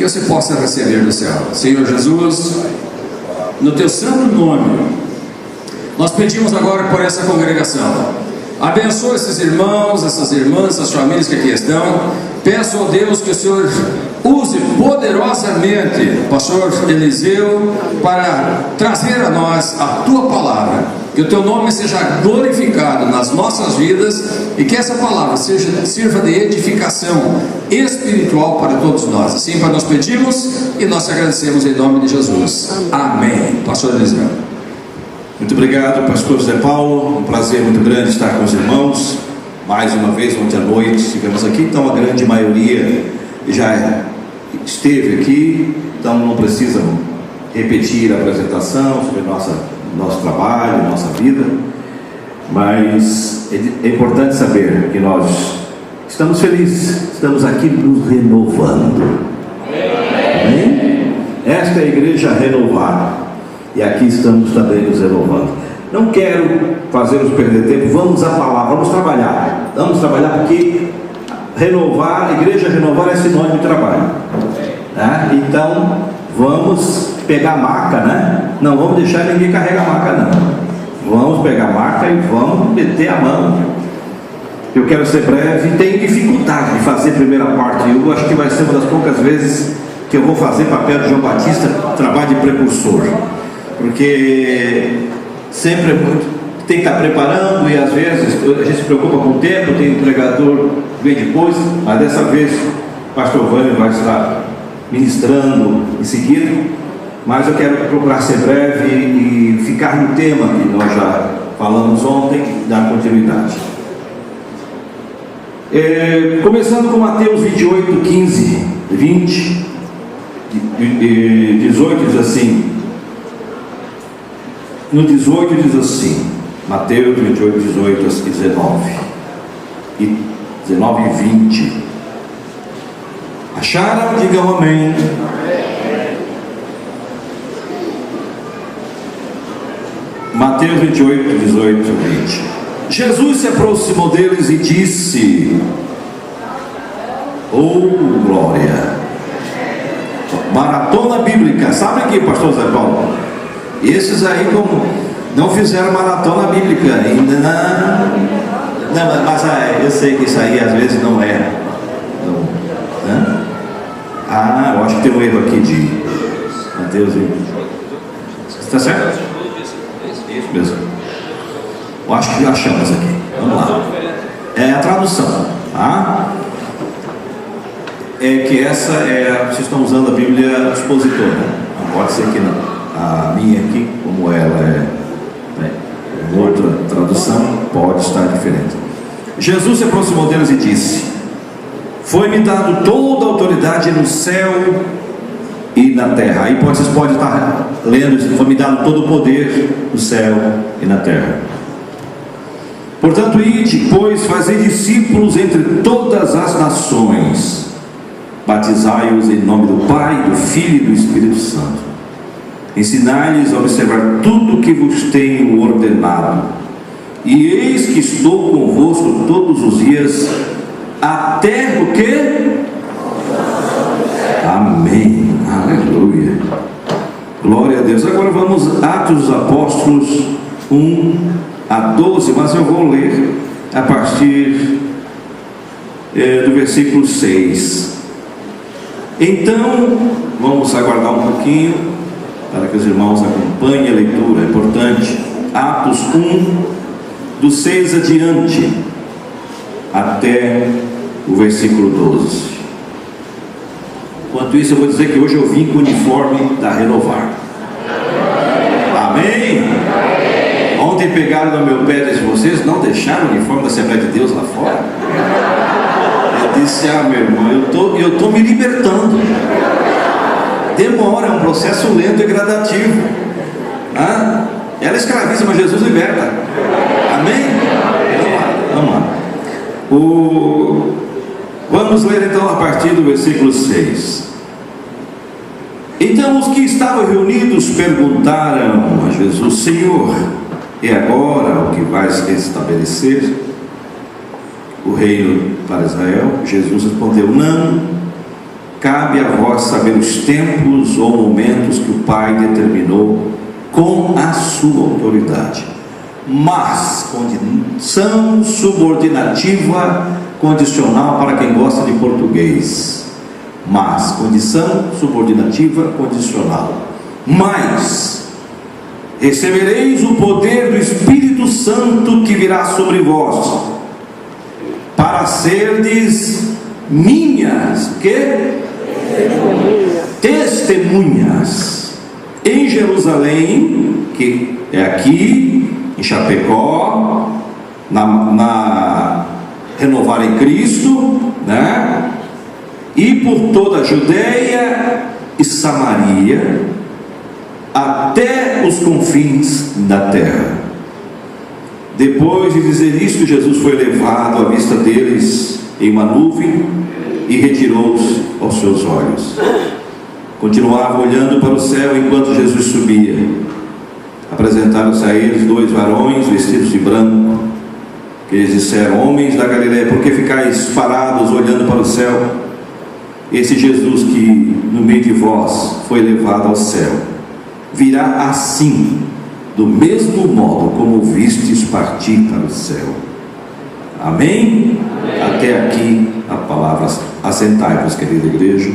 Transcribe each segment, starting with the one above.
Que você possa receber do céu. Senhor Jesus, no teu santo nome, nós pedimos agora por essa congregação. Abençoa esses irmãos, essas irmãs, essas famílias que aqui estão. Peço ao Deus que o Senhor use poderosamente o pastor Eliseu para trazer a nós a tua palavra. Que o teu nome seja glorificado nas nossas vidas e que essa palavra sirva de edificação espiritual para todos nós. Assim nós pedimos e nós agradecemos em nome de Jesus. Amém. Pastor Eliseu. Muito obrigado, pastor José Paulo. Um prazer muito grande estar com os irmãos. Mais uma vez, ontem à noite estivemos aqui, então a grande maioria já esteve aqui, então não precisam repetir a apresentação sobre nosso trabalho, nossa vida, mas é importante saber que nós estamos felizes, estamos aqui nos renovando. Amém? Esta é a igreja renovada e aqui estamos também nos renovando. Não quero fazer-nos perder tempo, vamos à palavra, vamos trabalhar porque renovar, a igreja renovar é sinônimo de trabalho, tá? Então vamos pegar a maca, né? Não vamos deixar ninguém carregar a maca, não. Vamos pegar a maca e vamos meter a mão. Eu quero ser breve, tenho dificuldade de fazer a primeira parte. Eu acho que vai ser uma das poucas vezes que eu vou fazer papel de João Batista, trabalho de precursor, porque sempre tem que estar preparando e às vezes a gente se preocupa com o tempo, tem um pregador que vem depois, mas dessa vez o pastor Vânio vai estar ministrando em seguida, mas eu quero procurar ser breve e ficar no tema que nós já falamos ontem e dar continuidade. Começando com Mateus 28, 15, 20 e 18 diz assim. No 18 diz assim, Mateus 28, 18 e 19 e 19 e 20. Acharam? Digam amém. Mateus 28, 18 e 20. Jesus se aproximou deles e disse: oh glória. Maratona bíblica. Sabe aqui, pastor Zé Paulo? Esses aí como não fizeram maratona bíblica ainda, não, mas eu sei que isso aí às vezes não é. Não, né? Eu acho que tem um erro aqui de Mateus. Está certo? Isso mesmo. Eu acho que já achamos aqui. Vamos lá. É a tradução, tá? É que essa é. Vocês estão usando a Bíblia expositora. Não pode ser que não. A minha aqui, como ela é outra tradução, pode estar diferente. Jesus se aproximou deles e disse: foi-me dado toda a autoridade no céu e na terra. Aí vocês podem estar lendo: foi-me dado todo o poder no céu e na terra. Portanto, ide, pois, fazei discípulos entre todas as nações, batizai-os em nome do Pai, do Filho e do Espírito Santo. Ensinai-lhes a observar tudo o que vos tenho ordenado, e eis que estou convosco todos os dias, até o que? Amém, aleluia, glória a Deus. Agora vamos a Atos dos Apóstolos 1 a 12, mas eu vou ler a partir do versículo 6. Então, vamos aguardar um pouquinho para que os irmãos acompanhem a leitura, é importante. Atos 1, do 6 adiante, até o versículo 12. Enquanto isso, eu vou dizer que hoje eu vim com o uniforme da Renovar. Amém? Ontem pegaram no meu pé e disse: vocês não deixaram o uniforme da Assembleia de Deus lá fora? Eu disse: meu irmão, eu estou me libertando. Demora, é um processo lento e gradativo. Ela escraviza, mas Jesus liberta. Amém? Vamos lá. Vamos ler então a partir do versículo 6. Então os que estavam reunidos perguntaram a Jesus: Senhor, é agora o que vais estabelecer o reino para Israel? Jesus respondeu: não, cabe a vós saber os tempos ou momentos que o Pai determinou com a sua autoridade, mas condição subordinativa condicional para quem gosta de português. Mas, condição subordinativa condicional. Mas recebereis o poder do Espírito Santo que virá sobre vós, para serdes minhas testemunhas em Jerusalém, que é aqui em Chapecó, na Renovar em Cristo, né? E por toda a Judeia e Samaria, até os confins da terra. Depois de dizer isto, Jesus foi levado à vista deles em uma nuvem e retirou-se aos seus olhos. Continuava olhando para o céu enquanto Jesus subia. Apresentaram-se a eles 2 varões vestidos de branco, que eles disseram: homens da Galileia, por que ficais parados olhando para o céu? Esse Jesus que no meio de vós foi levado ao céu, virá assim, do mesmo modo como vistes partir para o céu. Amém? Amém. Até aqui a palavra. Assentai-vos, querida igreja.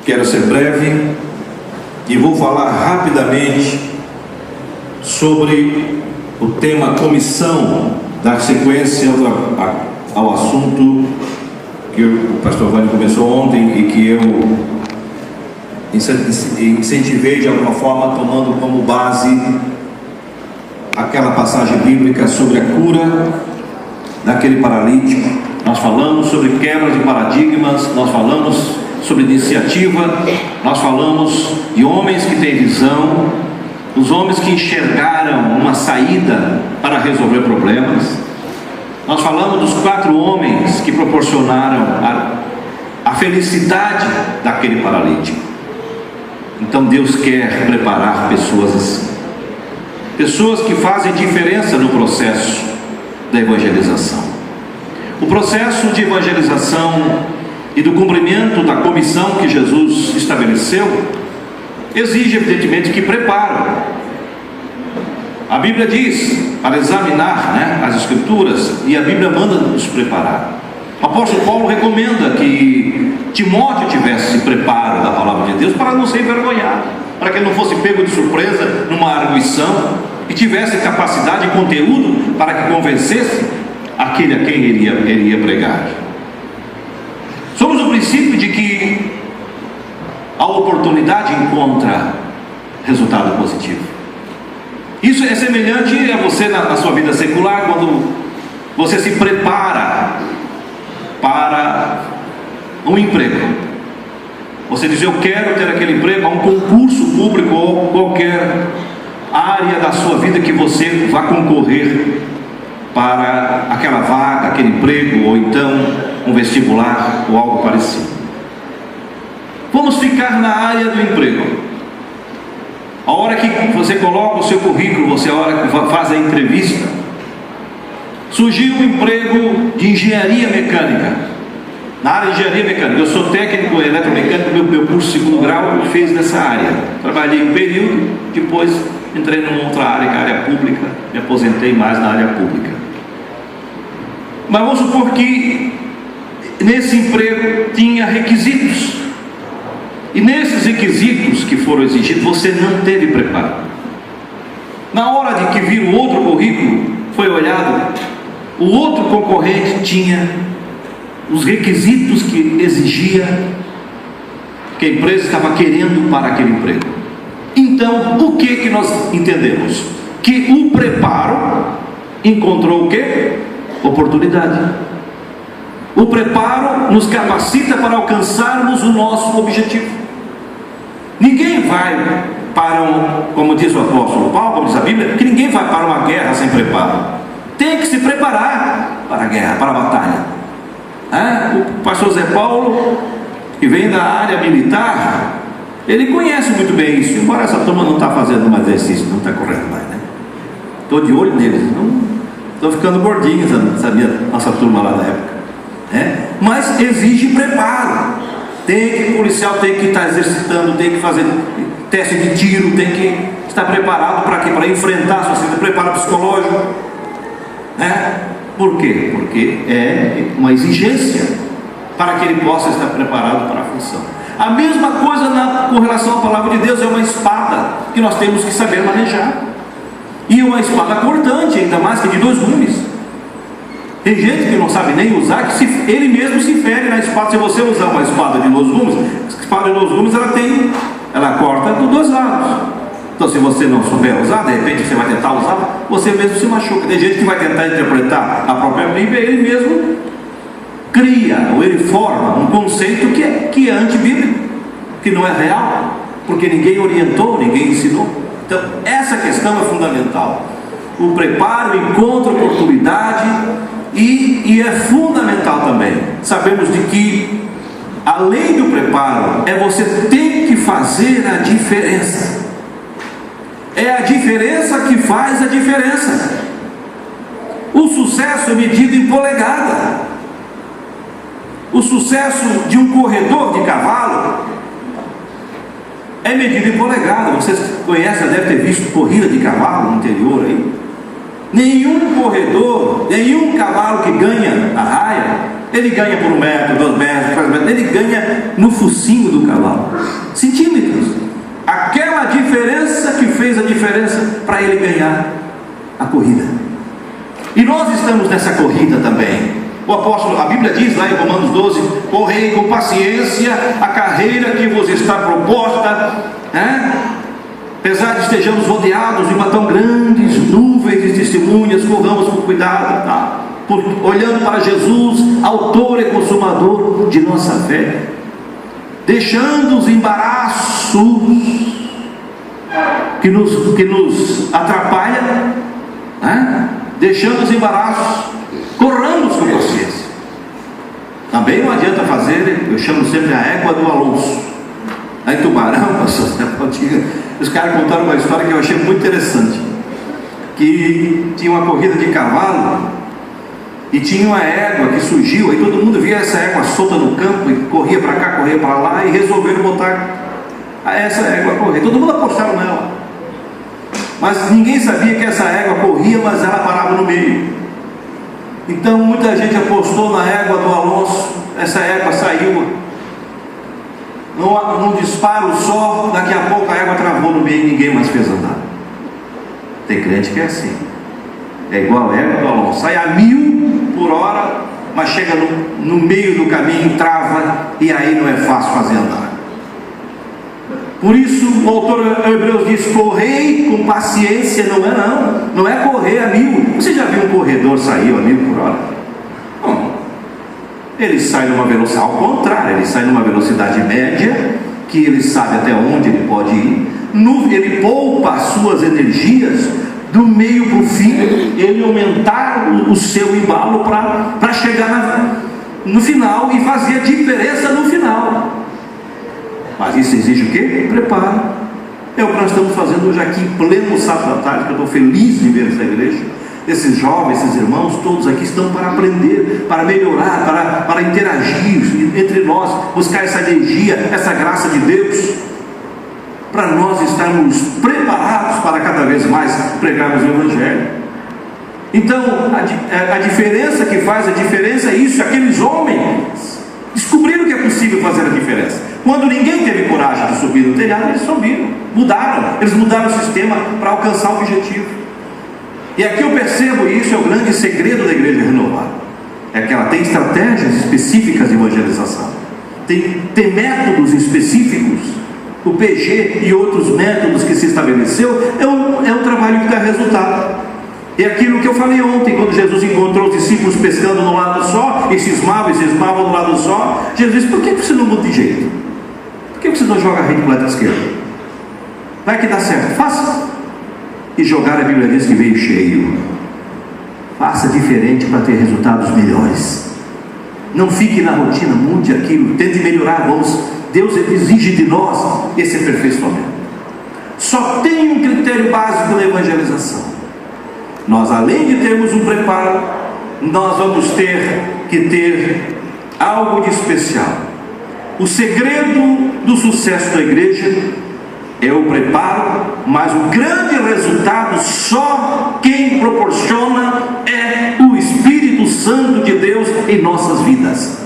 Quero ser breve e vou falar rapidamente sobre o tema comissão, dar sequência ao assunto que o pastor Vânia começou ontem e que eu incentivei de alguma forma, tomando como base aquela passagem bíblica sobre a cura daquele paralítico. Nós falamos sobre quebra de paradigmas, nós falamos sobre iniciativa, nós falamos de homens que têm visão, os homens que enxergaram uma saída para resolver problemas. Nós falamos dos 4 homens que proporcionaram a felicidade daquele paralítico. Então Deus quer preparar pessoas assim, pessoas que fazem diferença no processo da evangelização. O processo de evangelização e do cumprimento da comissão que Jesus estabeleceu exige evidentemente que preparo. A Bíblia diz para examinar, as Escrituras, e a Bíblia manda nos preparar. O apóstolo Paulo recomenda que Timóteo tivesse preparo da palavra de Deus para não ser envergonhado, para que ele não fosse pego de surpresa numa arguição, e tivesse capacidade e conteúdo para que convencesse aquele a quem ele iria pregar. Somos do princípio de que a oportunidade encontra resultado positivo. Isso é semelhante a você na sua vida secular, quando você se prepara para um emprego. Você diz: eu quero ter aquele emprego, a um concurso público ou qualquer área da sua vida que você vá concorrer para aquela vaga, aquele emprego, ou então um vestibular ou algo parecido. Vamos ficar na área do emprego. A hora que você coloca o seu currículo, a hora que faz a entrevista, surgiu um emprego de engenharia mecânica. Na área de engenharia mecânica, eu sou técnico eletromecânico, meu curso de 2º grau fez nessa área. Trabalhei um período, depois entrei numa outra área, que é a área pública, me aposentei mais na área pública. Mas vamos supor que nesse emprego tinha requisitos. E nesses requisitos que foram exigidos, você não teve preparo. Na hora de que vir o outro currículo, foi olhado, o outro concorrente tinha os requisitos que exigia, que a empresa estava querendo para aquele emprego. Então, o que nós entendemos? Que o preparo encontrou o quê? Oportunidade. O preparo nos capacita para alcançarmos o nosso objetivo. Ninguém vai para como diz o apóstolo Paulo, como diz a Bíblia, que ninguém vai para uma guerra sem preparo. Tem que se preparar para a guerra, para a batalha. O pastor Zé Paulo, que vem da área militar, ele conhece muito bem isso, embora essa turma não está fazendo mais exercício, não está correndo mais, estou de olho neles, estou ficando gordinho, sabia? Nossa turma lá na época. Mas exige preparo. O policial tem que estar exercitando, tem que fazer teste de tiro, tem que estar preparado para quê? Para enfrentar a sociedade, preparo psicológico. Por quê? Porque é uma exigência para que ele possa estar preparado para a função. A mesma coisa com relação à palavra de Deus, é uma espada que nós temos que saber manejar. E uma espada cortante, ainda mais que de 2 gumes. Tem gente que não sabe nem usar, que ele mesmo se fere na espada. Se você usar uma espada de 2 gumes, a espada de 2 gumes ela corta dos 2 lados. Então, se você não souber usar, de repente você vai tentar usar, você mesmo se machuca. Tem gente que vai tentar interpretar a própria Bíblia, ele mesmo cria, ou ele forma um conceito que é antibíblico, que não é real, porque ninguém orientou, ninguém ensinou. Então, essa questão é fundamental. O preparo, o encontro, a oportunidade, e é fundamental também. Sabemos de que, além do preparo, você tem que fazer a diferença. É a diferença que faz a diferença. O sucesso é medido em polegada. O sucesso de um corredor de cavalo é medido em polegada. Vocês conhecem, deve ter visto corrida de cavalo no interior aí. Nenhum corredor, nenhum cavalo que ganha a raia, ele ganha por 1 metro, 2 metros, 3 metros, ele ganha no focinho do cavalo, centímetros. Aquela diferença que fez a diferença para ele ganhar a corrida. E nós estamos nessa corrida também. O apóstolo, a Bíblia diz lá em Romanos 12: correi com paciência a carreira que vos está proposta, apesar de estejamos rodeados de uma tão grandes nuvens de testemunhas, corramos com cuidado, olhando para Jesus, autor e consumador de nossa fé, deixando os embaraços que nos atrapalham, deixando os embaraços, corramos com paciência. Também não adianta fazer, eu chamo sempre a égua do Alonso. Aí Tubarão, os caras contaram uma história que eu achei muito interessante, que tinha uma corrida de cavalo e tinha uma égua que surgiu, aí todo mundo via essa égua solta no campo e corria para cá, corria para lá, e resolveram botar essa égua a correr. Todo mundo apostava nela, mas ninguém sabia que essa égua corria, mas ela parava no meio. Então muita gente apostou na égua do Alonso. Essa égua saiu num disparo só, daqui a pouco a égua travou no meio e ninguém mais fez andar. Tem crente que é assim, é igual a égua do Alonso, sai a 1000 por hora, mas chega no meio do caminho, trava, e aí não é fácil fazer andar. Por isso o autor Hebreus diz: correi com paciência. Não é correr a 1000. Você já viu um corredor sair a 1000 por hora? Não. Ele sai numa velocidade, ao contrário, ele sai numa velocidade média, que ele sabe até onde ele pode ir. Ele poupa as suas energias do meio para o fim, ele aumentar o seu embalo para chegar no final e fazer a diferença no final. Mas isso exige o quê? Preparo. É o que nós estamos fazendo hoje aqui em pleno sábado à tarde, que eu estou feliz de ver essa igreja. Esses jovens, esses irmãos, todos aqui estão para aprender, para melhorar, para interagir entre nós, buscar essa energia, essa graça de Deus, para nós estarmos preparados para cada vez mais pregarmos o Evangelho. Então, a diferença que faz a diferença é isso. Aqueles homens descobriram que é possível fazer a diferença. Quando ninguém teve coragem de subir no telhado, eles subiram, eles mudaram o sistema para alcançar o objetivo. E aqui eu percebo, e isso é o grande segredo da Igreja Renovada, é que ela tem estratégias específicas de evangelização, tem métodos específicos. O PG e outros métodos que se estabeleceu é um trabalho que dá resultado. É aquilo que eu falei ontem, quando Jesus encontrou os discípulos pescando no lado só, e cismavam no lado só. Jesus disse: por que você não muda de jeito? Por que você não joga a rede para o lado esquerdo? Vai que dá certo, faça. E jogar, a Bíblia diz que veio cheio. Faça diferente para ter resultados melhores. Não fique na rotina, mude aquilo, tente melhorar. Deus exige de nós esse aperfeiçoamento. Só tem um critério básico na evangelização. Nós, além de termos um preparo, nós vamos ter que ter algo de especial. O segredo do sucesso da igreja é o preparo, mas o grande resultado só quem proporciona é o Espírito Santo de Deus em nossas vidas.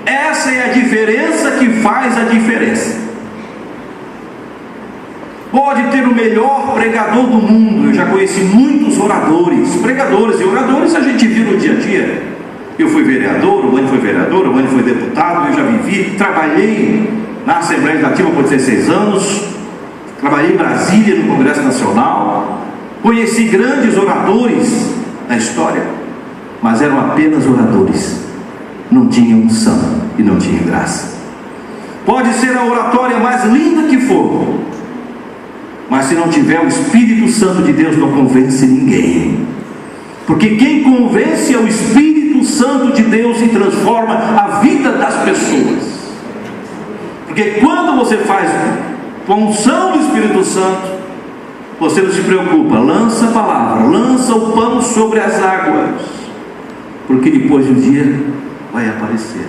Essa é a diferença que faz a diferença. Pode ter o melhor pregador do mundo. Eu já conheci muitos oradores, pregadores e oradores a gente viu no dia a dia. Eu fui vereador, o Wayne foi vereador, o Wayne foi deputado, eu já vivi, trabalhei na Assembleia Legislativa por 16 anos, trabalhei em Brasília no Congresso Nacional, conheci grandes oradores na história, mas eram apenas oradores, não tinham unção e não tinham graça. Pode ser a oratória mais linda que for, mas se não tiver o Espírito Santo de Deus, não convence ninguém. Porque quem convence é o Espírito Santo de Deus e transforma a vida das pessoas. Porque quando você faz com a unção do Espírito Santo, você não se preocupa, lança a palavra, lança o pão sobre as águas, porque depois do dia vai aparecer.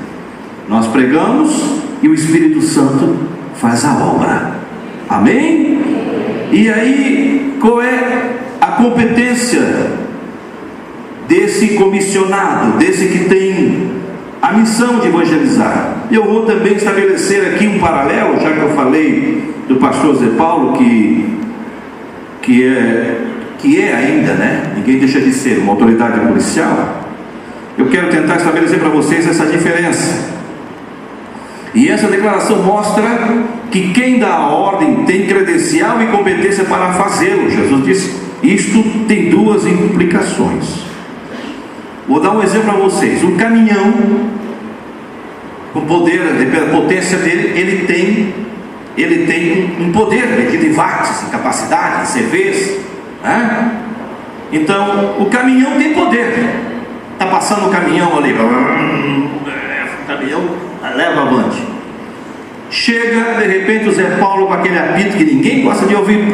Nós pregamos e o Espírito Santo faz a obra. Amém? E aí, qual é a competência desse comissionado, desse que tem a missão de evangelizar? Eu vou também estabelecer aqui um paralelo, já que eu falei do pastor Zé Paulo, que é ainda, né? Ninguém deixa de ser uma autoridade policial. Eu quero tentar estabelecer para vocês essa diferença. E essa declaração mostra que quem dá a ordem tem credencial e competência para fazê-lo. Jesus disse, isto tem duas implicações. Vou dar um exemplo para vocês. Um caminhão, com poder, a potência dele, ele tem um poder medido em watts, em capacidade, em CVs, né? Então, o caminhão tem poder. Está passando o caminhão ali, o caminhão leva avante. Chega, de repente, o Zé Paulo com aquele apito que ninguém gosta de ouvir.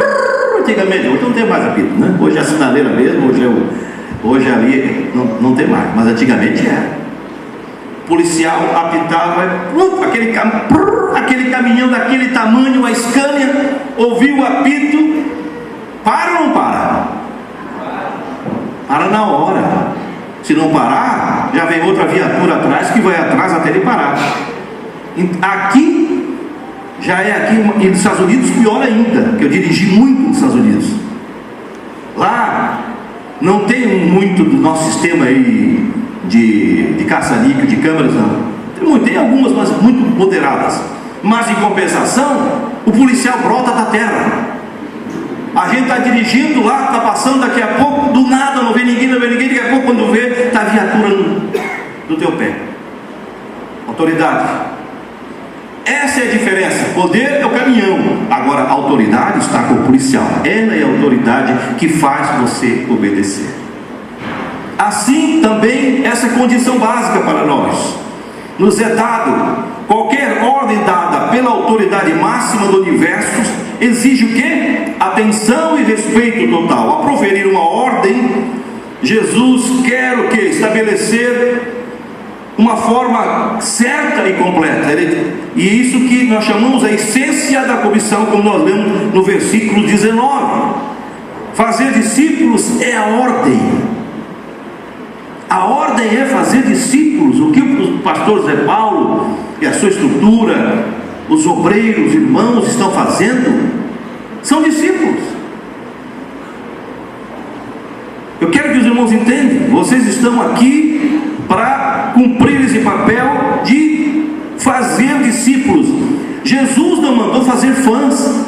Antigamente, hoje não tem mais apito, né? Hoje é a sinaleira mesmo, hoje ali não tem mais, mas antigamente era. O policial apitava, aquele caminhão daquele tamanho, a Scania, ouviu o apito, para ou não para? Para na hora. Se não parar, já vem outra viatura atrás que vai atrás até ele parar. Aqui, já é aqui, e nos Estados Unidos pior ainda, que eu dirigi muito nos Estados Unidos. Lá não tem muito do nosso sistema aí de caça-níquel, de câmeras, não. Tem algumas, mas muito moderadas. Mas em compensação, o policial brota da terra. A gente está dirigindo lá, está passando, daqui a pouco, do nada, não vê ninguém, daqui a pouco quando vê, está a viatura no teu pé. Autoridade. Essa é a diferença. Poder é o caminhão, agora a autoridade está com o policial. Ela é a autoridade que faz você obedecer. Assim também essa condição básica para nós. Nos é dado, qualquer ordem dada pela autoridade máxima do universo exige o quê? Atenção e respeito total. Ao proferir uma ordem, Jesus quer o quê? Estabelecer uma forma certa e completa. E isso que nós chamamos a essência da comissão, como nós lemos no versículo 19. Fazer discípulos é a ordem. A ordem é fazer discípulos. O que o pastor Zé Paulo e a sua estrutura, os obreiros, irmãos estão fazendo, são discípulos. Eu quero que os irmãos entendam, vocês estão aqui para cumprir esse papel de fazer discípulos. Jesus não mandou fazer fãs.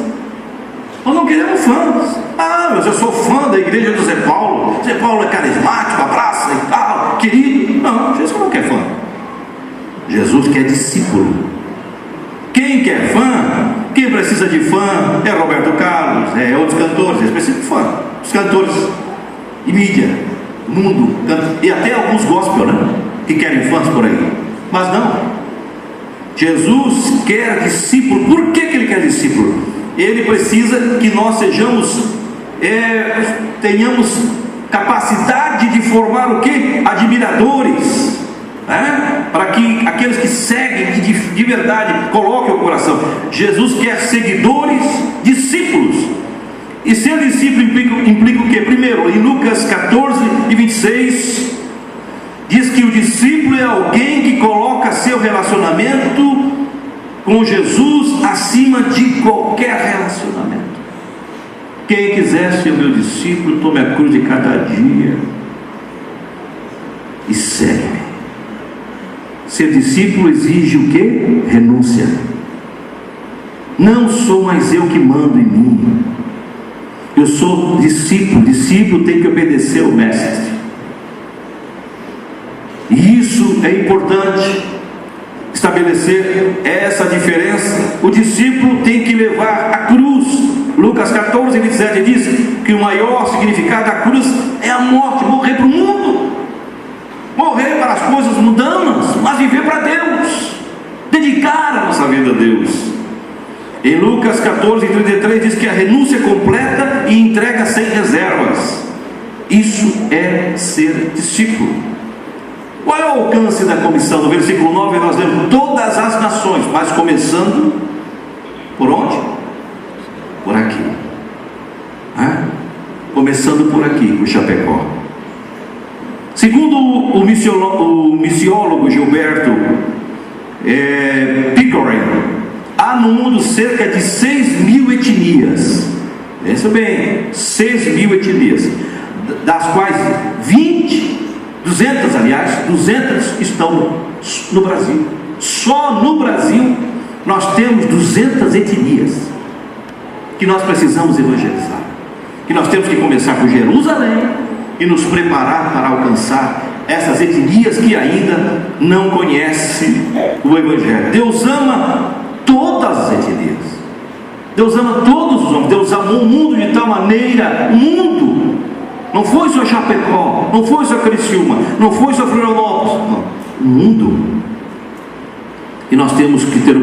Nós não queremos fãs. Mas eu sou fã da igreja do Zé Paulo. Zé Paulo é carismático, abraça e tal, querido. Não, Jesus não quer fã. Jesus quer discípulo. Quem quer fã, quem precisa de fã é Roberto Carlos, é outros cantores, eles precisam de fã. Os cantores e mídia, mundo, e até alguns gospel, né? Que querem fãs por aí. Mas não. Jesus quer discípulo. Por que ele quer discípulo? Ele precisa que nós tenhamos capacidade de formar o quê? Admiradores. para que aqueles que seguem de verdade coloquem o coração. Jesus quer seguidores, discípulos. E ser discípulo implica o quê? Primeiro, em Lucas 14 e 26, diz que o discípulo é alguém que coloca seu relacionamento com Jesus acima de qualquer relacionamento. Quem quiser ser meu discípulo, tome a cruz de cada dia e segue. Ser discípulo exige o quê? Renúncia. Não sou mais eu que mando em mim. Eu sou discípulo. Discípulo tem que obedecer ao mestre. E isso é importante, estabelecer essa diferença. O discípulo tem que levar a cruz. Lucas 14, 27 diz que o maior significado da cruz é a morte, morrer para o mundo, morrer para as coisas mundanas, mas viver para Deus, dedicar a nossa vida a Deus. Em Lucas 14, 33 diz que a renúncia completa e entrega sem reservas. Isso é ser discípulo. Qual é o alcance da comissão? No versículo 9 nós lemos todas as nações, mas começando por onde? Por aqui. Começando por aqui, por Chapecó. Segundo o missiólogo Gilberto Pickering, há no mundo cerca de 6.000 etnias. Pensa bem, 6.000 etnias, das quais 200 estão no Brasil. Só no Brasil nós temos 200 etnias que nós precisamos evangelizar, que nós temos que começar por Jerusalém e nos preparar para alcançar essas etnias que ainda não conhecem o Evangelho. Deus ama todas as etnias, Deus ama todos os homens. Deus amou o mundo de tal maneira, o mundo, não foi só Chapecó, não foi só Criciúma, não foi só Florianópolis, não, o mundo. E nós temos que ter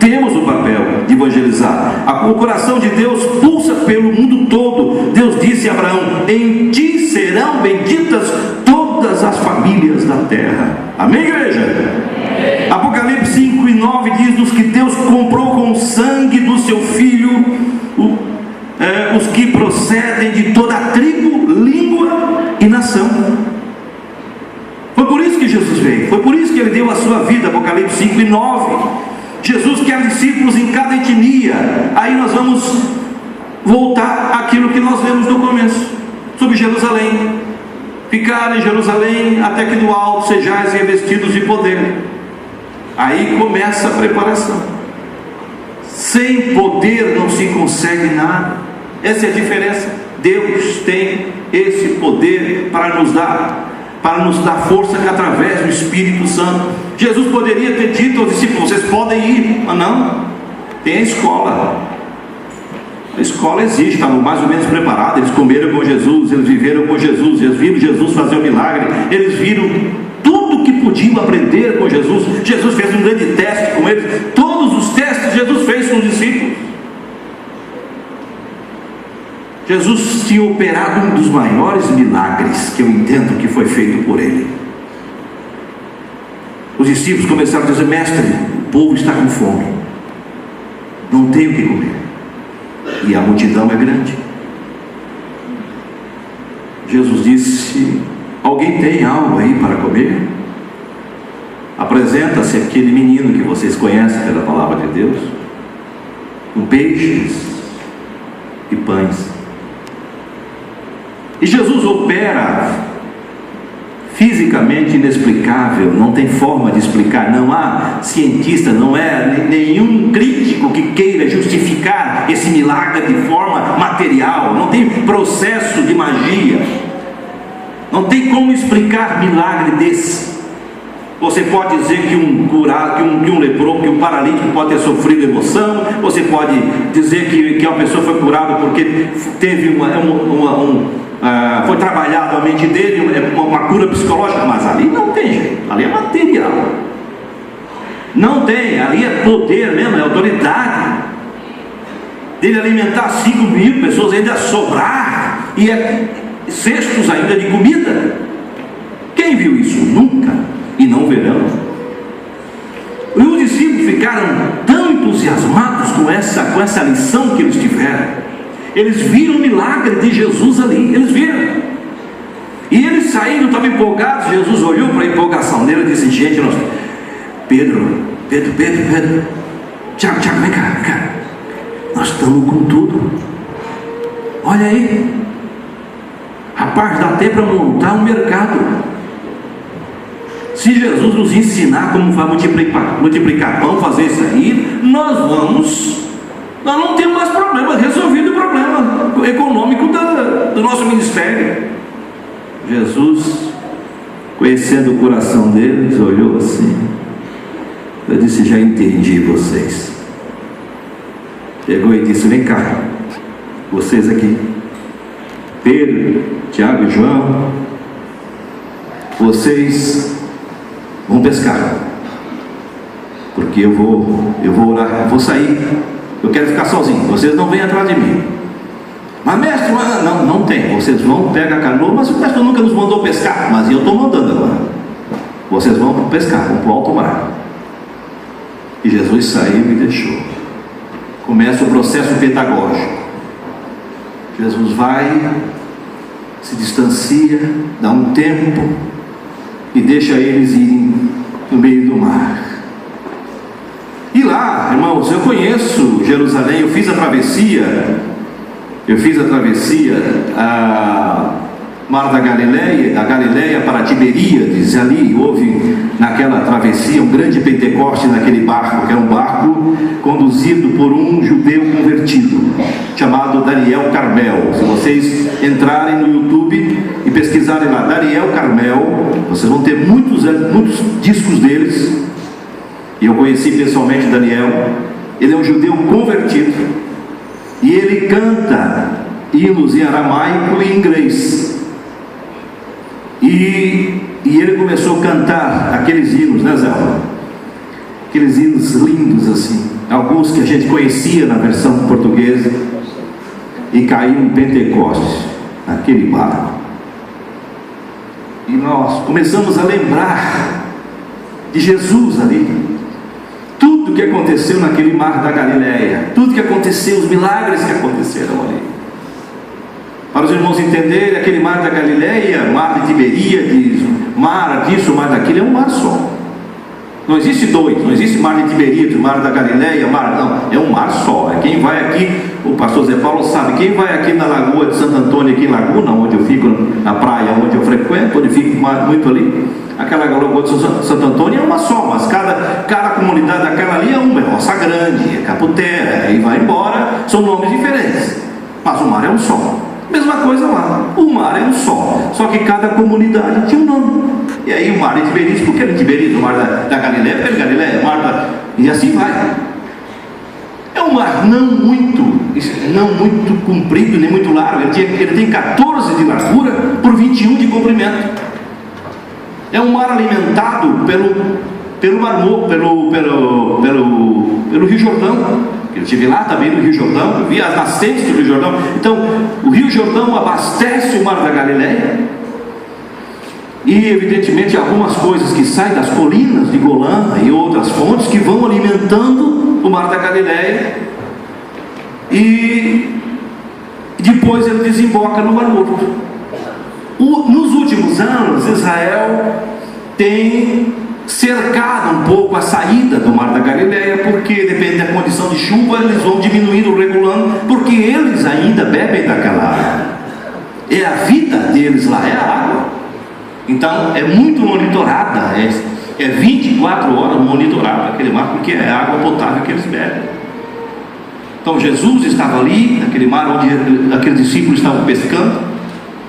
temos o papel de evangelizar. O coração de Deus pulsa pelo mundo todo. Deus disse a Abraão: em ti serão benditas todas as famílias da terra. Amém, igreja? Amém. Apocalipse 5 e 9 diz-nos que Deus comprou com o sangue do seu Filho os que procedem de toda a tribo, língua e nação. Foi por isso que Jesus veio, foi por isso que Ele deu a sua vida. Apocalipse 5 e 9. Jesus quer discípulos em cada etnia. Aí nós vamos voltar àquilo que nós lemos no começo, sobre Jerusalém. Ficar em Jerusalém até que do alto sejais revestidos de poder. Aí começa a preparação. Sem poder não se consegue nada. Essa é a diferença. Deus tem esse poder para nos dar força através do Espírito Santo. Jesus poderia ter dito aos discípulos: vocês podem ir, mas não, tem a escola. A escola existe, estavam mais ou menos preparados. Eles comeram com Jesus, eles viveram com Jesus, eles viram Jesus fazer um milagre, eles viram tudo que podiam aprender com Jesus. Jesus fez um grande teste com eles. Todos os testes Jesus fez com os discípulos. Jesus tinha operado um dos maiores milagres que eu entendo que foi feito por Ele. Os discípulos começaram a dizer: mestre, o povo está com fome, não tem o que comer, e a multidão é grande. Jesus disse: alguém tem algo aí para comer? Apresenta-se aquele menino que vocês conhecem pela palavra de Deus, com peixes e pães. E Jesus opera fisicamente inexplicável, não tem forma de explicar. Não há cientista, não é nenhum crítico que queira justificar esse milagre de forma material. Não tem processo de magia, não tem como explicar milagre desse. Você pode dizer que um leproso, que um paralítico pode ter sofrido emoção. Você pode dizer que uma pessoa foi curada porque teve foi trabalhado a mente dele, uma cura psicológica. Mas ali não tem jeito, ali é material, não tem, ali é poder mesmo, é autoridade. Dele alimentar 5.000 pessoas, ainda sobrar, e cestos ainda de comida. Quem viu isso? Nunca. e não verão. E os discípulos ficaram tão entusiasmados com essa lição que eles tiveram. Eles viram o milagre de Jesus ali, eles viram. E eles saíram, estavam empolgados. Jesus olhou para a empolgação dele e disse: gente, Pedro, Tiago, vem cá, nós estamos com tudo. Olha aí, rapaz, dá até para montar um mercado. Se Jesus nos ensinar como vai multiplicar pão, fazer isso aí, nós não temos mais problema, resolvido o problema econômico do nosso ministério. Jesus, conhecendo o coração deles, olhou assim, eu disse: já entendi vocês. Pegou e disse: vem cá, vocês aqui, Pedro, Tiago e João, vocês vão pescar, porque eu vou orar, eu vou sair, eu quero ficar sozinho, vocês não vêm atrás de mim. Mas mestre, não tem, vocês vão, pega a canoa, mas o mestre nunca nos mandou pescar, mas eu estou mandando agora, vocês vão pescar, vão para o alto mar. E Jesus saiu e deixou. Começa o processo pedagógico. Jesus vai, se distancia, dá um tempo e deixa eles irem no meio do mar. E lá, irmãos, eu conheço Jerusalém, eu fiz a travessia a Mar da Galileia para Tiberíades. Ali houve naquela travessia um grande Pentecoste naquele barco, que era um barco conduzido por um judeu convertido chamado Daniel Carmel. Se vocês entrarem no YouTube e pesquisarem lá Daniel Carmel, vocês vão ter muitos discos deles. E eu conheci pessoalmente Daniel. Ele é um judeu convertido e ele canta hinos em aramaico e inglês. E ele começou a cantar aqueles hinos, né, Zé? Aqueles hinos lindos assim, alguns que a gente conhecia na versão portuguesa. E caiu em Pentecostes, naquele barco. E nós começamos a lembrar de Jesus ali. Tudo que aconteceu naquele mar da Galileia, tudo que aconteceu, os milagres que aconteceram ali. Para os irmãos entenderem, aquele mar da Galileia, mar de Tiberíades, mar disso, mar daquilo, é um mar só. Não existe dois, não existe mar de Tiberíades, mar da Galileia, não, é um mar só. É quem vai aqui, o pastor Zé Paulo sabe, quem vai aqui na lagoa de Santo Antônio, aqui em Laguna, onde eu fico, na praia onde eu frequento, onde eu fico muito ali, aquela lagoa de Santo Antônio é uma só, mas cada comunidade daquela ali é uma, é Roça Grande, é Caputera, aí vai embora, são nomes diferentes, mas o mar é um só. Mesma coisa lá, o mar é um só que cada comunidade tinha um nome. E aí o mar de Tiberíades, porque era Tiberíades, o mar da Galileia, porque era Galileia, e assim vai. É um mar não muito comprido, nem muito largo, ele tem 14 de largura por 21 de comprimento. É um mar alimentado pelo Rio Jordão. Eu estive lá também no Rio Jordão, eu vi as nascentes do Rio Jordão. Então, o Rio Jordão abastece o mar da Galileia. E, evidentemente, algumas coisas que saem das colinas de Golã e outras fontes que vão alimentando o mar da Galileia. E depois ele desemboca no Mar Morto. Nos últimos anos, Israel tem cercado um pouco a saída do Mar da Galileia, porque depende da condição de chuva, eles vão diminuindo, regulando, porque eles ainda bebem daquela água. É a vida deles lá, é a água. Então é muito monitorada, é 24 horas monitorada aquele mar, porque é a água potável que eles bebem. Então Jesus estava ali, naquele mar onde aqueles discípulos estavam pescando,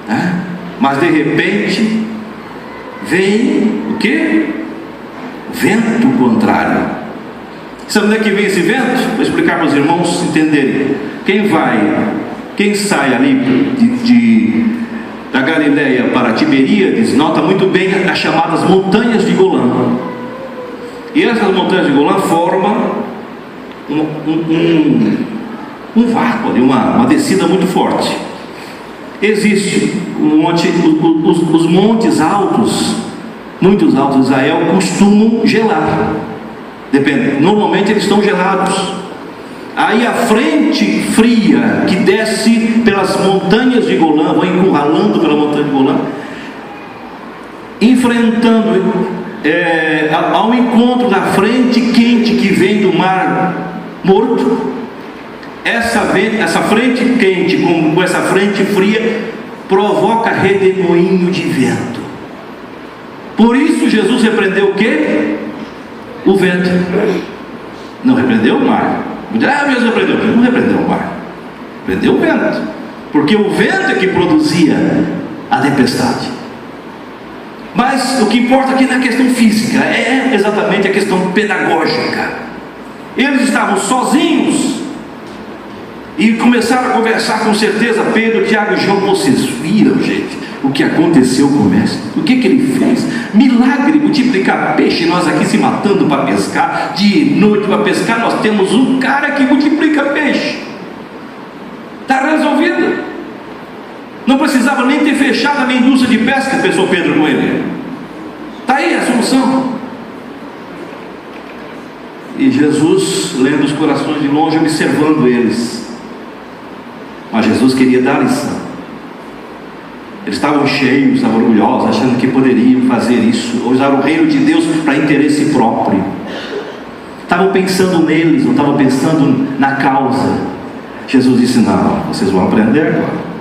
né? Mas de repente vem o quê? Vento contrário. Sabe onde é que vem esse vento? Vou explicar para os irmãos entenderem. Quem sai ali da Galileia para Tiberíades, nota muito bem as chamadas montanhas de Golã. E essas montanhas de Golã formam um vácuo ali, uma descida muito forte. Existe os montes altos muitos altos de Israel costumam gelar. Depende, normalmente eles estão gelados. Aí a frente fria que desce pelas montanhas de Golã, vai encurralando pela montanha de Golã, enfrentando ao encontro da frente quente que vem do mar Morto. Essa frente quente com essa frente fria provoca redemoinho de vento. Por isso Jesus repreendeu o quê? O vento. Não repreendeu o mar. Jesus repreendeu. Não repreendeu o mar, repreendeu o vento, porque o vento é que produzia a tempestade. Mas o que importa aqui não é a questão física, é exatamente a questão pedagógica. Eles estavam sozinhos e começaram a conversar, com certeza. Pedro, Tiago e João: vocês viram, gente, o que aconteceu com o mestre? O que ele fez? Milagre, multiplicar peixe. Nós aqui se matando para pescar, de noite para pescar. Nós temos um cara que multiplica peixe. Está resolvido. Não precisava nem ter fechado a minha indústria de pesca, pensou Pedro com ele. Está aí a solução. E Jesus, lendo os corações de longe, observando eles. Mas Jesus queria dar lição. Eles estavam cheios, estavam orgulhosos, achando que poderiam fazer isso, usar o reino de Deus para interesse próprio. Estavam pensando neles, não estavam pensando na causa. Jesus disse: não, vocês vão aprender agora.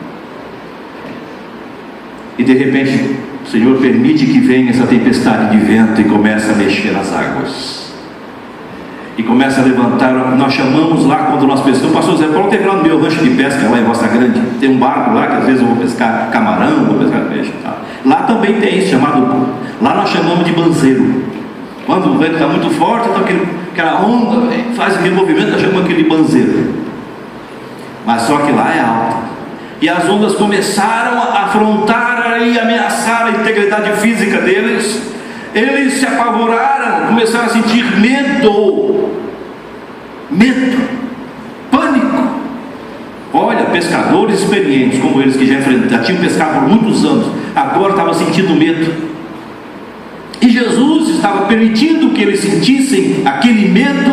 E de repente o Senhor permite que venha essa tempestade de vento e começa a mexer as águas. E começa a levantar. Nós chamamos lá, quando nós pescamos, o pastor Zé Paulo teve lá no meu rancho de pesca, lá em Vossa Grande, tem um barco lá que às vezes eu vou pescar camarão, vou pescar peixe e tal. Lá também tem isso, chamado, lá nós chamamos de banzeiro. Quando o vento está muito forte, então aquela onda faz aquele movimento, nós chamamos aquele banzeiro. Mas só que lá é alta, e as ondas começaram a afrontar e ameaçar a integridade física deles. Eles se apavoraram, começaram a sentir medo, pânico. Olha, pescadores experientes como eles, que já tinham pescado por muitos anos, agora estavam sentindo medo. E Jesus estava permitindo que eles sentissem aquele medo,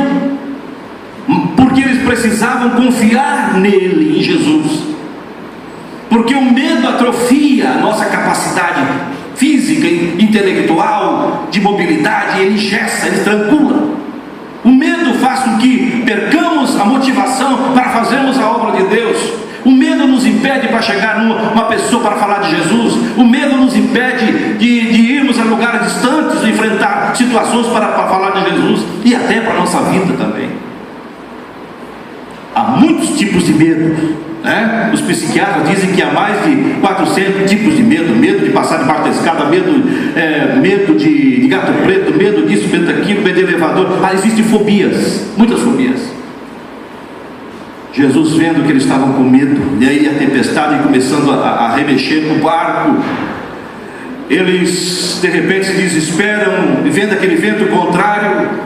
porque eles precisavam confiar nele, em Jesus. Porque o medo atrofia a nossa capacidade física, intelectual, de mobilidade. Ele engessa, ele estrangula. O medo faz com que percamos a motivação para fazermos a obra de Deus. O medo nos impede para chegar numa pessoa para falar de Jesus. O medo nos impede de irmos a lugares distantes, de enfrentar situações para falar de Jesus, e até para a nossa vida também. Há muitos tipos de medo. Os psiquiatras dizem que há mais de 400 tipos de medo. Medo de passar debaixo da escada, medo de gato preto, medo disso, medo daquilo, medo de elevador. Existem fobias, muitas fobias. Jesus, vendo que eles estavam com medo, e aí a tempestade começando a remexer no barco, eles de repente se desesperam, vendo aquele vento contrário.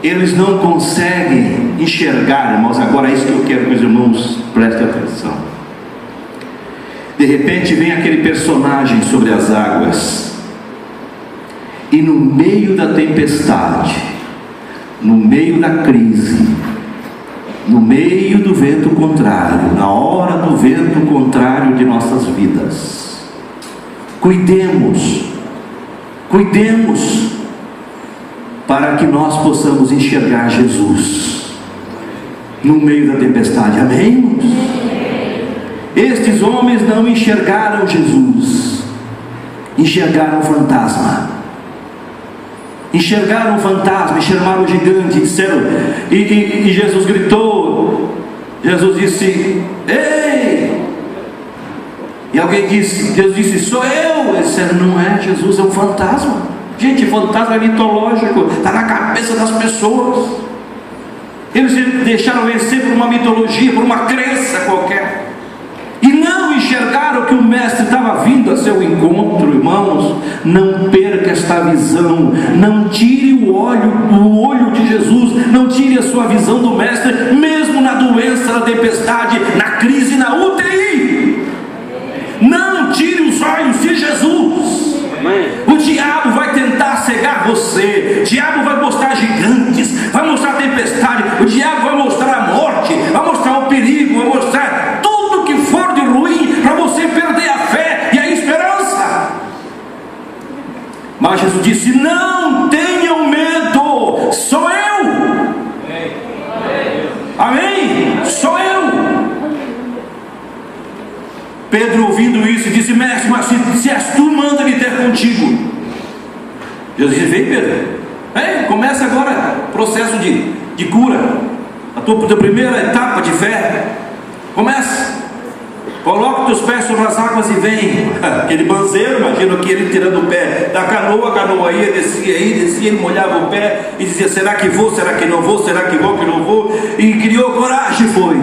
Eles não conseguem enxergar, irmãos. Agora é isso que eu quero que os irmãos prestem atenção. De repente vem aquele personagem sobre as águas, e no meio da tempestade, no meio da crise, no meio do vento contrário, na hora do vento contrário de nossas vidas, cuidemos para que nós possamos enxergar Jesus no meio da tempestade. Amém? Estes homens não enxergaram Jesus, enxergaram o fantasma. Enxergaram o fantasma, enxergaram o gigante, disseram, e Jesus gritou. Jesus disse: ei! E alguém disse, Jesus disse: sou eu. Eles disseram: não é Jesus, é um fantasma. Gente, fantasma é mitológico, está na cabeça das pessoas. Eles se deixaram vencer por uma mitologia, por uma crença qualquer, e não enxergaram que o Mestre estava vindo a seu encontro. Irmãos, não perca esta visão. Não tire o olho de Jesus, não tire a sua visão do Mestre, mesmo na doença, na tempestade, na crise, na UTI. Não tire os olhos de Jesus. O diabo Amém? Sou eu. Pedro, ouvindo isso, disse: mestre, mas se és tu, manda-me ter contigo. Jesus disse: vem, Pedro, começa agora o processo de cura, a tua primeira etapa de fé. Começa, coloca os teus pés sobre as águas e vem. Aquele banzeiro, imagina que ele tirando o pé da canoa, a canoa ia, descia, ele molhava o pé e dizia: será que vou, será que não vou, será que vou, que não vou, e criou coragem e foi.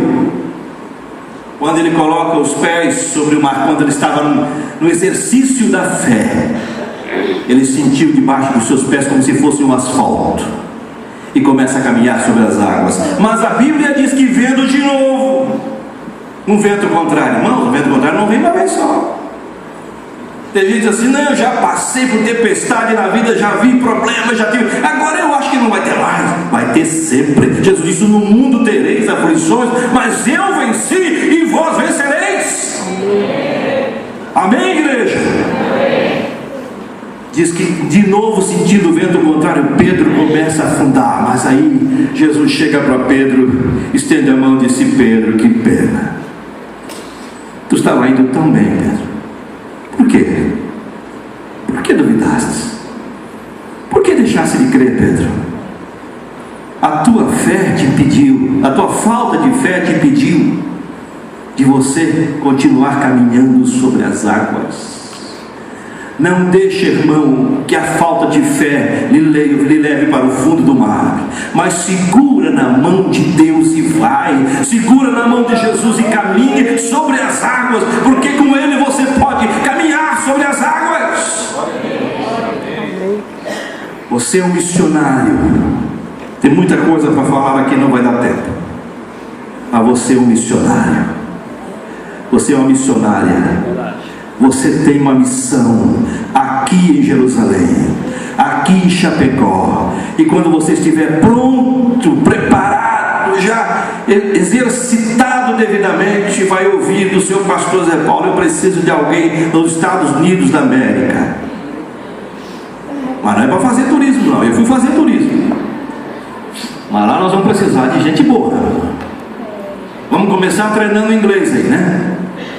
Quando ele coloca os pés sobre o mar, quando ele estava no exercício da fé, ele sentiu debaixo dos seus pés como se fosse um asfalto, e começa a caminhar sobre as águas. Mas a Bíblia diz que vendo de novo um vento contrário. Irmãos, o vento contrário não vem uma vez só. Tem gente assim: não, eu já passei por tempestade na vida, já vi problemas, já tive, agora eu acho que não vai ter mais. Vai ter sempre. Jesus disse: no mundo tereis aflições, mas eu venci e vós vencereis. Amém, igreja? Diz que de novo, sentindo o vento contrário, Pedro começa a afundar. Mas aí Jesus chega para Pedro, estende a mão e disse: Pedro, que pena, tu estava indo tão bem, Pedro. Por quê? Por que duvidaste? Por que deixaste de crer, Pedro? A tua fé te impediu, a tua falta de fé te impediu de você continuar caminhando sobre as águas. Não deixe, irmão, que a falta de fé lhe leve para o fundo do mar, mas segura na mão de Deus e vai. Segura na mão de Jesus e caminhe sobre as águas, porque com Ele você pode caminhar sobre as águas. Você é um missionário. Tem muita coisa para falar aqui, não vai dar tempo, mas você é um missionário. Você é uma missionária. Você tem uma missão aqui em Jerusalém, aqui em Chapecó. E quando você estiver pronto, preparado, já exercitado devidamente, vai ouvir do seu pastor Zé Paulo: eu preciso de alguém nos Estados Unidos da América. Mas não é para fazer turismo, não. Eu fui fazer turismo, mas lá nós vamos precisar de gente boa. Vamos começar treinando inglês aí, né?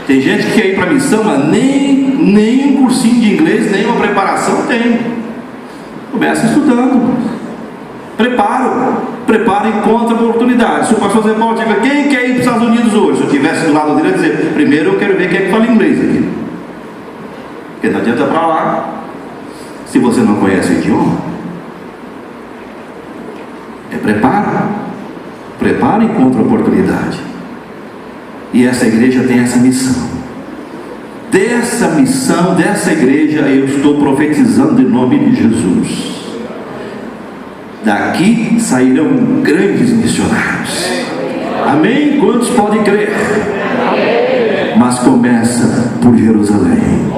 Tem gente que quer ir para a missão, mas nem um cursinho de inglês, nem uma preparação tem. Começa estudando. Preparo e encontra oportunidade. Se o pastor Zé Paulo tiver: quem quer ir para os Estados Unidos hoje? Se eu estivesse do lado dele, eu ia dizer: primeiro eu quero ver quem é que fala inglês aqui. Porque não adianta para lá se você não conhece o idioma. Prepara e encontra oportunidade. E essa igreja tem essa missão. Dessa missão, dessa igreja, eu estou profetizando em nome de Jesus. Daqui sairão grandes missionários. Amém? Quantos podem crer? Mas começa por Jerusalém.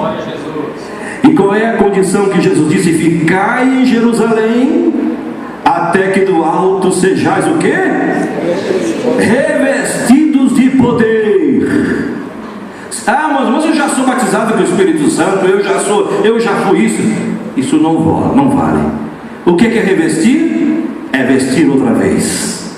E qual é a condição que Jesus disse? Ficai em Jerusalém, até que do alto sejais o quê? Revestidos de poder. Ah, mas eu já sou batizado com o Espírito Santo, eu já fui isso. Isso não vale. O que é revestir? É vestir outra vez.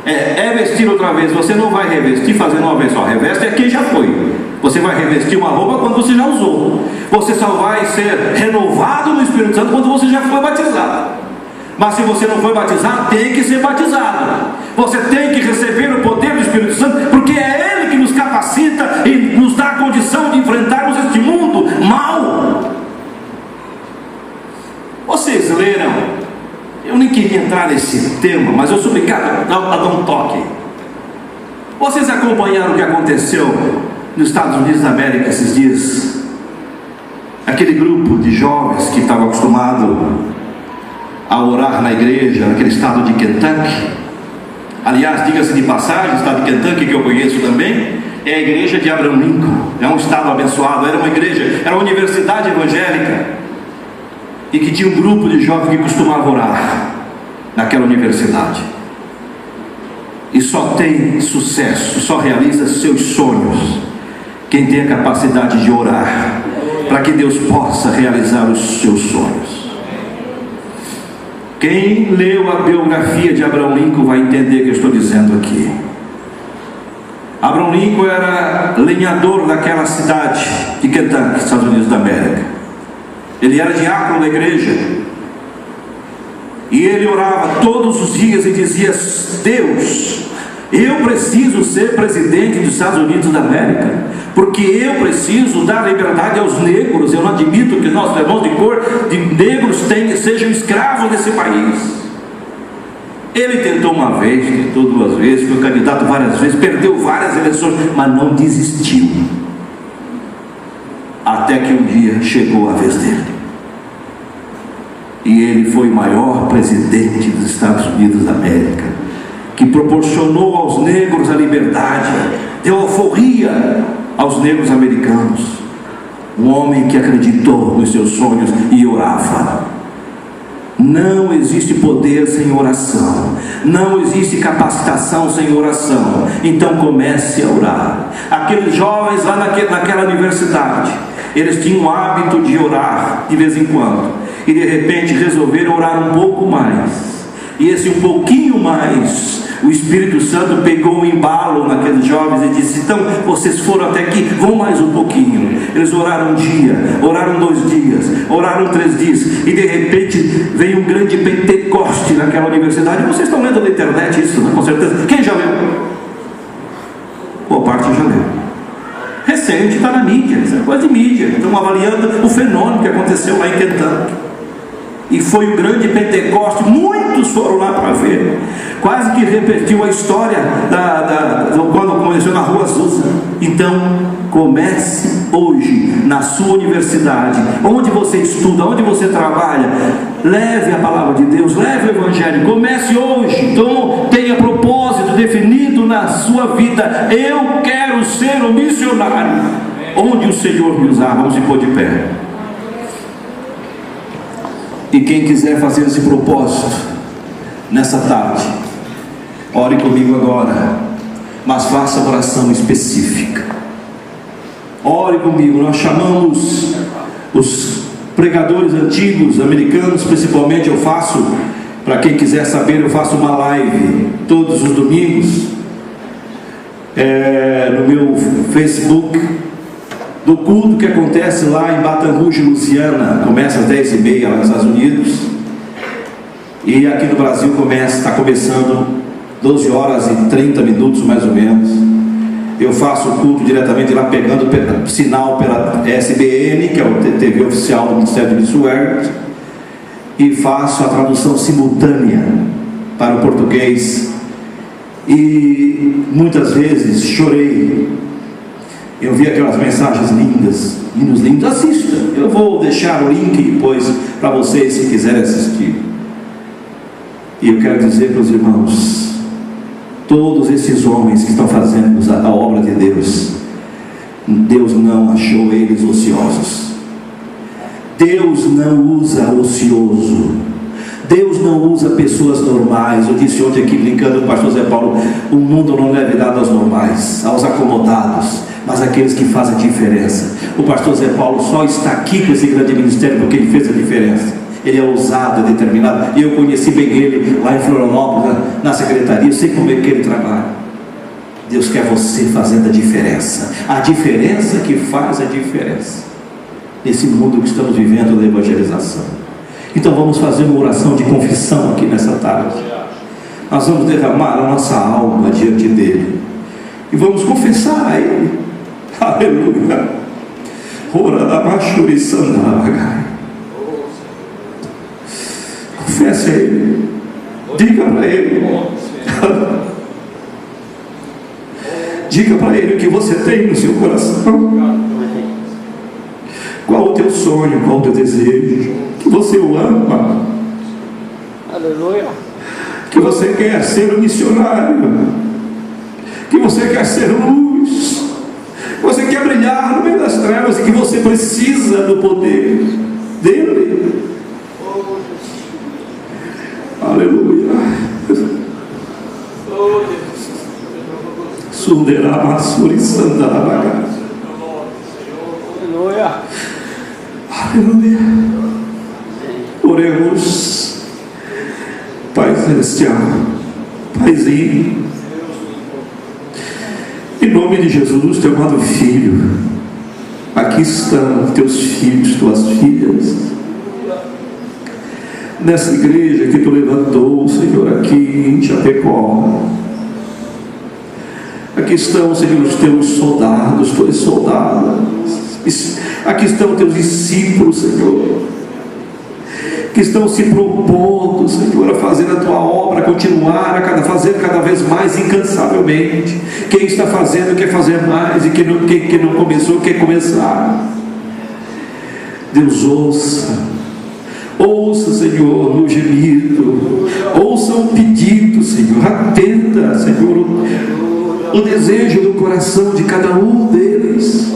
É vestir outra vez. Você não vai revestir fazendo uma vez só. Reveste é quem já foi. Você vai revestir uma roupa quando você já usou. Você só vai ser renovado no Espírito Santo quando você já foi batizado. Mas se você não foi batizado, tem que ser batizado. Você tem que receber o poder do Espírito Santo, porque é Ele que nos capacita e nos dá a condição de enfrentarmos este mundo mal. Vocês leram? Eu nem queria entrar nesse tema, mas eu sou obrigado a dar um toque. Vocês acompanharam o que aconteceu nos Estados Unidos da América esses dias? Aquele grupo de jovens que estava acostumado a orar na igreja, naquele estado de Kentucky. Aliás, diga-se de passagem, o estado de Kentucky, que eu conheço também, é a igreja de Abraham Lincoln. É um estado abençoado, era uma igreja, era uma universidade evangélica, e que tinha um grupo de jovens que costumava orar naquela universidade. E só tem sucesso, só realiza seus sonhos quem tem a capacidade de orar, para que Deus possa realizar os seus sonhos. Quem leu a biografia de Abraham Lincoln vai entender o que eu estou dizendo aqui. Abraham Lincoln era lenhador daquela cidade de Kentucky, Estados Unidos da América. Ele era diácono da igreja. E ele orava todos os dias e dizia: Deus, eu preciso ser presidente dos Estados Unidos da América, porque eu preciso dar liberdade aos negros. Eu não admito que nossos irmãos de cor, de negros, sejam escravos desse país. Ele tentou uma vez, tentou duas vezes, foi candidato várias vezes, perdeu várias eleições, mas não desistiu. Até que um dia chegou a vez dele. E ele foi o maior presidente dos Estados Unidos da América, que proporcionou aos negros a liberdade, deu alforria aos negros americanos. Um homem que acreditou nos seus sonhos e orava. Não existe poder sem oração, não existe capacitação sem oração. Então comece a orar. Aqueles jovens lá naquela universidade, eles tinham o hábito de orar de vez em quando, e de repente resolveram orar um pouco mais. E esse um pouquinho mais, o Espírito Santo pegou um embalo naqueles jovens e disse: então vocês foram até aqui, vão mais um pouquinho. Eles oraram um dia, oraram 2 dias, oraram 3 dias, e de repente veio um grande Pentecoste naquela universidade. Vocês estão lendo na internet isso, né? Com certeza. Quem já leu? Boa parte já leu. Recente, está na mídia, isso é coisa de mídia. Estão avaliando o fenômeno que aconteceu lá em Kentucky. E foi o grande Pentecoste, muitos foram lá para ver. Quase que repetiu a história quando começou na Rua Azusa. Então, comece hoje na sua universidade, onde você estuda, onde você trabalha. Leve a palavra de Deus, leve o Evangelho. Comece hoje. Então, tenha propósito definido na sua vida. Eu quero ser um missionário onde o Senhor me usar. Vamos se pôr de pé. E quem quiser fazer esse propósito nessa tarde, ore comigo agora, mas faça uma oração específica. Ore comigo. Nós chamamos os pregadores antigos americanos, principalmente. Eu faço, para quem quiser saber, eu faço uma live todos os domingos no meu Facebook, do culto que acontece lá em Baton Rouge, Louisiana. Começa às 10h30 lá nos Estados Unidos, e aqui no Brasil está começando 12h30 mais ou menos. Eu faço o culto diretamente lá, pegando sinal pela SBN, que é a TV oficial do Ministério do Missões, e faço a tradução simultânea para o português. E muitas vezes chorei. Eu vi aquelas mensagens lindas, hinos lindos. Assista, eu vou deixar o link depois para vocês, se quiserem assistir. E eu quero dizer para os irmãos, todos esses homens que estão fazendo a obra de Deus, Deus não achou eles ociosos. Deus não usa ocioso. Deus não usa pessoas normais. Eu disse ontem aqui brincando com o pastor Zé Paulo: o mundo não deve dar aos normais, aos acomodados, mas aqueles que fazem a diferença. O pastor Zé Paulo só está aqui com esse grande ministério porque ele fez a diferença. Ele é ousado, é determinado. E eu conheci bem ele lá em Florianópolis, na secretaria. Eu sei como é que ele trabalha. Deus quer você fazendo a diferença. A diferença que faz a diferença nesse mundo que estamos vivendo da evangelização. Então vamos fazer uma oração de confissão aqui nessa tarde. Nós vamos derramar a nossa alma diante dele e vamos confessar a ele. Aleluia. Ora da Machuri Sandabagai. Confesse a ele. Diga para ele. Diga para ele o que você tem no seu coração. Qual o teu sonho, qual o teu desejo? Que você o ama. Aleluia. Que você quer ser um missionário. Que você quer ser luz. Que você quer brilhar no meio das trevas, e que você precisa do poder dele. Aleluia. Sunderama Suri Sandarabaga. Aleluia. Aleluia. Oremos. Pai Celestial, Paizinho, em nome de Jesus, teu amado Filho, aqui estão teus filhos, tuas filhas, nessa igreja que tu levantou, Senhor, aqui em Chapecó. Aqui estão, Senhor, os teus soldados, tuas soldadas. Aqui estão teus discípulos, Senhor, que estão se propondo, Senhor, a fazer a tua obra, a continuar, a fazer cada vez mais incansavelmente. Quem está fazendo quer fazer mais, e quem não começou quer começar. Deus, ouça, Senhor, o gemido, ouça o pedido, Senhor, atenda, Senhor, o desejo do coração de cada um deles.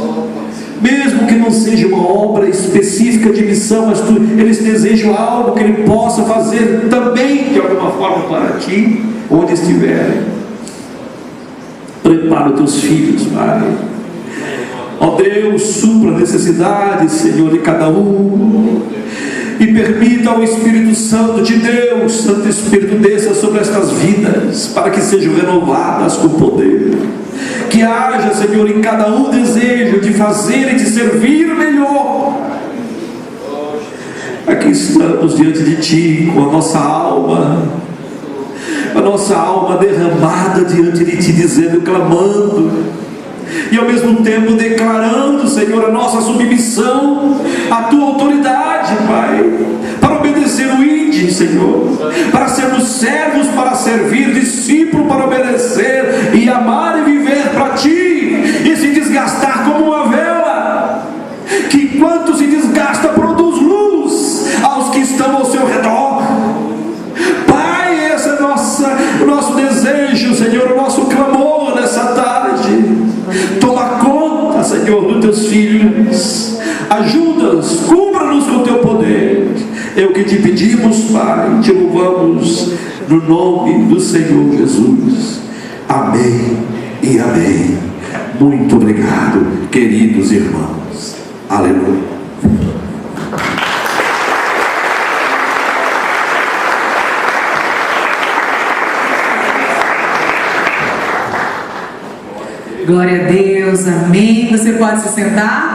Mesmo que não seja uma obra específica de missão, mas eles desejam algo que ele possa fazer também de alguma forma para ti, onde estiverem. Prepara os teus filhos, Pai. Ó Deus, supra a necessidade, Senhor, de cada um, e permita ao Espírito Santo de Deus, Santo Espírito, desça sobre estas vidas, para que sejam renovadas com poder. Que haja, Senhor, em cada um desejo de fazer e de servir melhor. Aqui estamos diante de Ti, com a nossa alma derramada diante de Ti, dizendo, clamando, e ao mesmo tempo declarando, Senhor, a nossa submissão à Tua autoridade, Pai, para obedecer o ID, Senhor, para sermos servos, para servir, discípulo para obedecer e amar e viver para Ti, e se desgastar como uma vela, que enquanto se desgasta produz luz aos que estão ao seu redor. Pai, esse é o nosso desejo, Senhor, o nosso clamor nessa tarde. Toma conta, Senhor, dos teus filhos, ajuda-nos, cubra-nos com o teu poder. É o que te pedimos, Pai, te louvamos no nome do Senhor Jesus. Amém e amém. Muito obrigado, queridos irmãos. Aleluia. Glória a Deus, amém. Você pode se sentar?